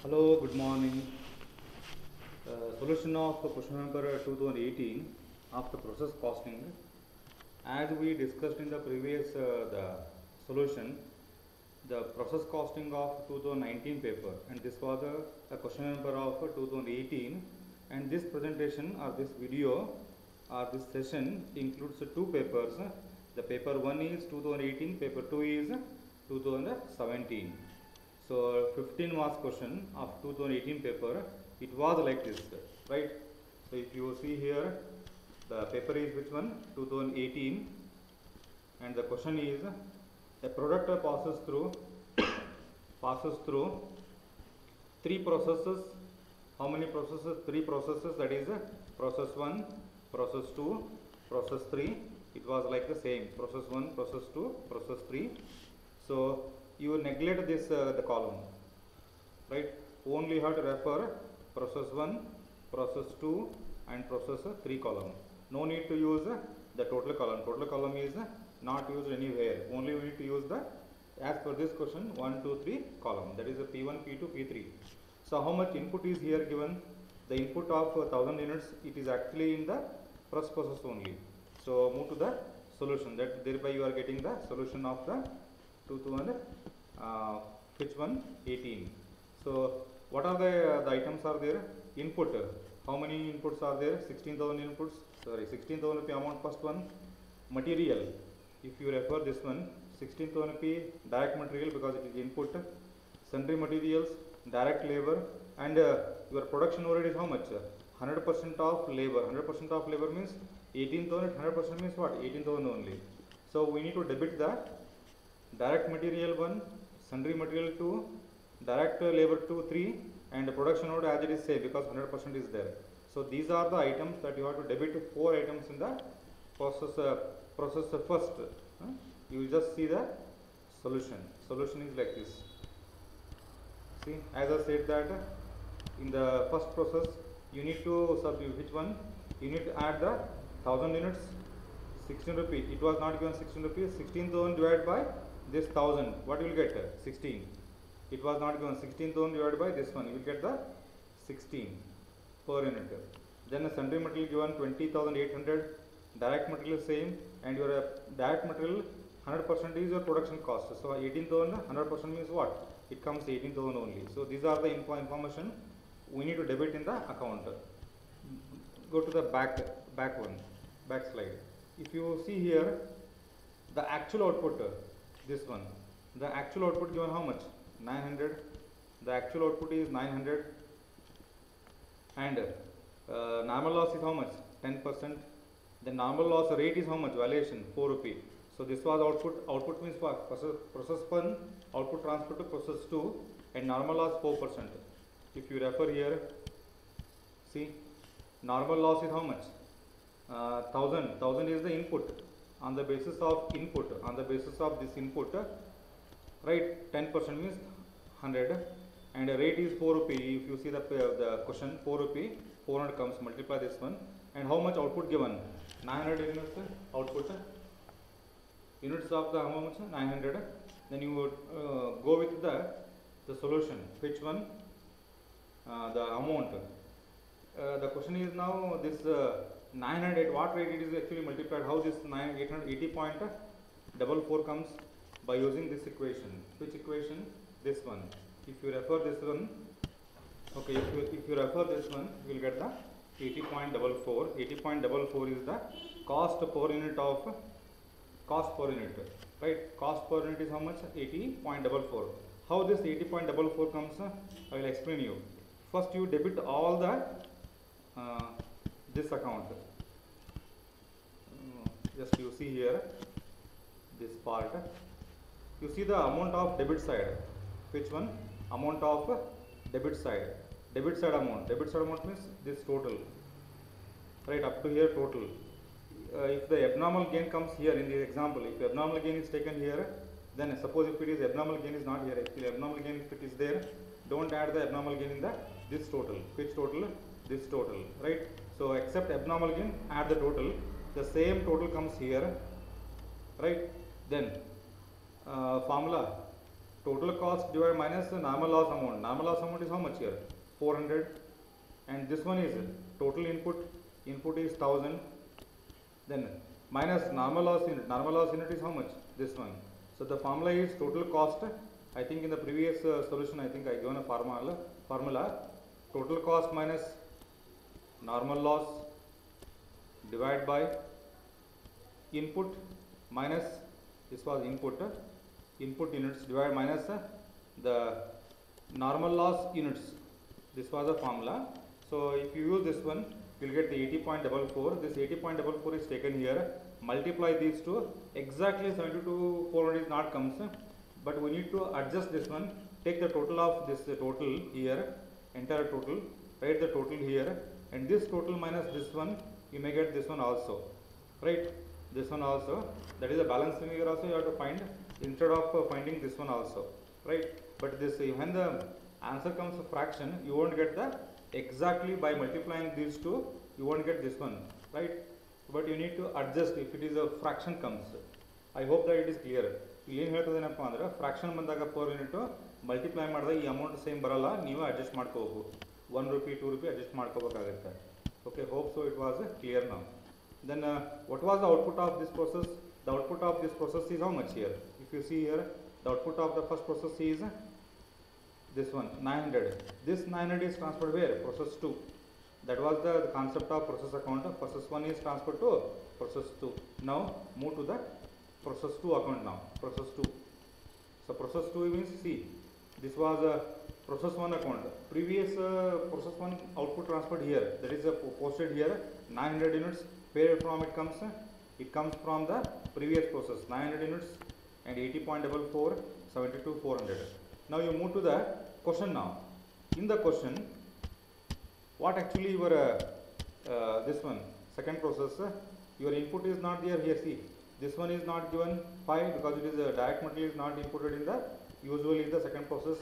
Hello, good morning. Solution of question number 2018 of the process costing. As we discussed in the previous the solution, the process costing of 2019 paper, and this was a question number of 2018. And this presentation or this video or this session includes two papers. The paper 1 is 2018, paper 2 is 2017. So 15 marks question of 2018 paper, it was like this, right? So if you see here, the paper is which one? 2018, and the question is a product passes through three processes. How many processes? Three processes, that is process 1, process 2, process 3. It was like the same, process 1, process 2, process 3. So you neglect this the column, right? Only have to refer process 1, process 2 and process 3 column. No need to use the total column. Total column is not used anywhere. Only we need to use the, as per this question, 1, 2, 3 column, that is a P1, P2, P3. So how much input is here given? The input of 1000 units, it is actually in the first process only. So move to the solution, that thereby you are getting the solution of the 18. So what are the items are there? Input, how many inputs are there? 16,000 inputs, sorry, 16,000 rupee amount first one. Material, if you refer this one, 16,000 rupee direct material because it is input. Sundry materials, direct labor, and your production overhead is how much? 100% of labor. 100% of labor means 18,000. 100% means what? 18,000 only. So we need to debit the direct material 1, sundry material 2, direct labor 2, 3, and production overhead as it is same because 100% is there. So these are the items that you have to debit. 4 items in the process first. You just see the solution. Solution is like this. See, as I said that in the first process you need to substitute which one? You need to add the 1000 units, 16 rupee. It was not given 16 rupees. 16,000 divided by this 1000. What you will get? 16. It was not given. 16,000 divided by this one. You will get the 16 per unit. Then a sundry material given 20,800. Direct material same, and your direct material 100% is your production cost. So 18,000 100% means what? It comes 18,000 only. So these are the information we need to debit in the account. Go to the back slide. If you see here, the actual output, this one, the actual output given how much? 900. The actual output is 900, and normal loss is how much? 10%. The normal loss rate is how much? Valuation 4 rupee. So this was output. Output means what? Process 1, output transfer to process 2, and normal loss 4%. If you refer here, see, normal loss is how much? 1000. 1000 is the input. On the basis of input, on the basis of this input, right? 10% means 100, and a rate is 4 rupee. If you see the question, 4 rupee, 400 comes, multiply this one, and how much output given? 900 units output. Units of the how much? 900. Then you would go with the solution. Which one? The amount. The question is now this 900, what rate it is actually multiplied? How this 880.44 comes? By using this equation. Which equation? This one. If you refer this one, okay, if you refer this one, you will get the 80.44. 80.44 is the cost per unit of cost per unit, right? Cost per unit is how much? 80.44. How this 80.44 comes? I will explain you. First you debit all the this account. Just you see here this part. You see the amount of debit side. Which one? Amount of debit side. Debit side amount. Debit side amount means this total. Right, up to here total. If the abnormal gain comes here in the example, if abnormal gain is taken here, then suppose if it is abnormal gain is not here, actually abnormal gain if it is there, don't add the abnormal gain in the this total. Which total? This total, right? So except abnormal gain, add the total. The same total comes here, right? Then formula total cost divided minus the normal loss amount. Normal loss amount is how much here? 400. And this one is total input. Input is 1000. Then minus normal loss unit. Normal loss unit is how much? This one. So the formula is total cost. I think in the previous solution, I think I given a formula. Total cost minus normal loss divided by input minus, this was input units divided minus the normal loss units. This was the formula. So if you use this one, you will get the 80.44. This 80.44 is taken here. Multiply these two. Exactly 72,400 is not comes, but we need to adjust this one. Take the total of this total here, entire total. Write the total here, and this total minus this one, you may get this one also. Right? This one also. That is a balancing figure also you have to find instead of finding this one also. Right? But this, when the answer comes to fraction, you won't get the exactly by multiplying these two, you won't get this one. Right? But you need to adjust if it is a fraction comes. I hope that it is clear. ಇಲ್ಲಿ ಏನು ಹೇಳ್ತದೇನಪ್ಪ ಅಂದ್ರೆ fraction ಬಂದಾಗ per unit multiply ಮಾಡಿದಾಗ ಈ amount same ಬರಲ್ಲ, ನೀವು adjust ಮಾಡ್ಕೋಬೇಕು. 1 rupee 2 rupee adjust ಮಾಡ್ಕೋಬೇಕಾಗುತ್ತೆ. Okay, hope so it was clear now. Then what was the output of this process? The output of this process is how much here? If you see here, the output of the first process is this one, 900. This 900 is transferred where? Process 2. That was the concept of process account. Process 1 is transferred to process 2. Now move to the process 2 account now. Process 2. So process 2 means, see, this was a process 1 account. Previous process 1 output transferred here. That is posted here. 900 units. Where from it comes? It comes from the previous process. 900 units and 80.44, 72,400. Now you move to the question now. In the question, what actually your this one, second process, your input is not there here. See, this one is not given 5 because it is direct material is not inputted in the usually the second process.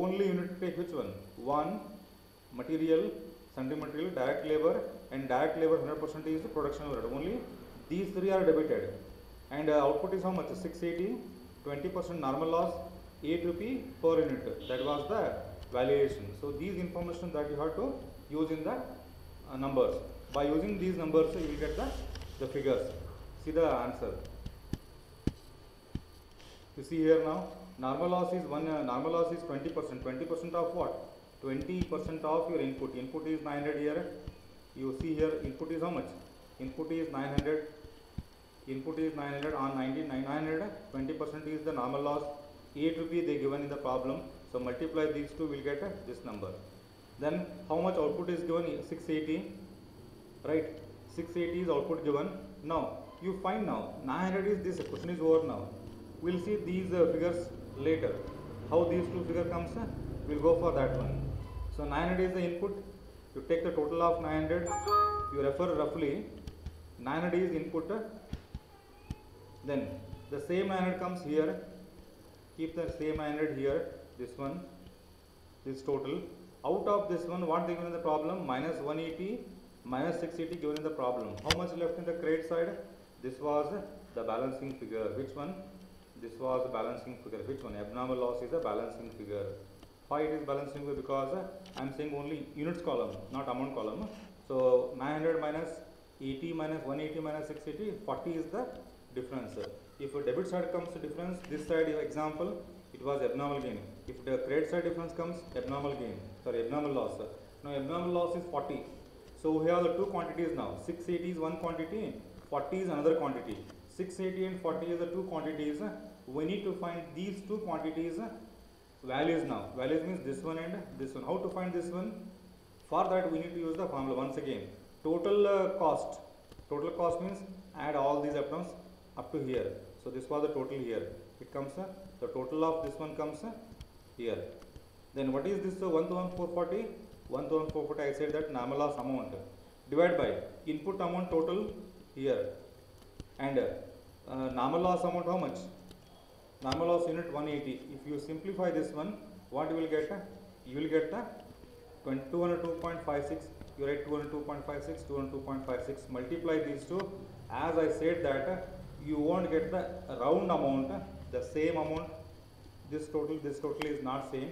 Only you need to take which one? 1 material, sundry material, direct labor, and direct labor 100% is the production overhead. Only these three are debited, and output is how much? 680, 20% normal loss, 8 rupee per unit. That was the valuation. So these information that you have to use in the numbers. By using these numbers, you will get the figures. See the answer. You see here now, normal loss is 20%. 20% of what? 20% of your input. Input is 900 here. You see here, input is how much? Input is 900. Input is 900 on 900. 20% is the normal loss. 8 rupee they given in the problem. So multiply these two, will get this number. Then how much output is given? 680. Right? 680 is output given. Now you find now 900 is this. Question is over now. We'll see these figures later. How these two figures comes? We'll go for that one. So 900 is the input. You take the total of 900. You refer roughly 900 is input. Then the same 900 comes here. Keep the same 900 here. This one, this total. Out of this one, what they given in the problem? Minus 180, minus 680 given in the problem. How much left in the credit side? This was the balancing figure. Which one? This was the balancing figure. Which one? Abnormal loss is a balancing figure. Why it is balancing figure? Because I am saying only units column, not amount column. So 900 minus 80 minus 180 minus 680, 40 is the difference. If a debit side comes to difference, this side example, it was abnormal gain. If the credit side difference comes, abnormal gain. Sorry, abnormal loss. Now abnormal loss is 40. So we have the two quantities now. 680 is one quantity, 40 is another quantity. 680 and 40 is the two quantities. We need to find these two quantities values now. Values means this one and this one. How to find this one? For that we need to use the formula once again. Total cost. Total cost means add all these items up to here. So this was the total here. It comes the total of this one comes here. Then what is this 1,440? 1,440 I said that normal loss amount. Divide by input amount total here. And normal loss amount how much? Normal loss unit 180. If you simplify this one, what you will get? You will get the 202.56. You write 202.56, 202.56. Multiply these two. As I said that you won't get the round amount, the same amount this total is not same.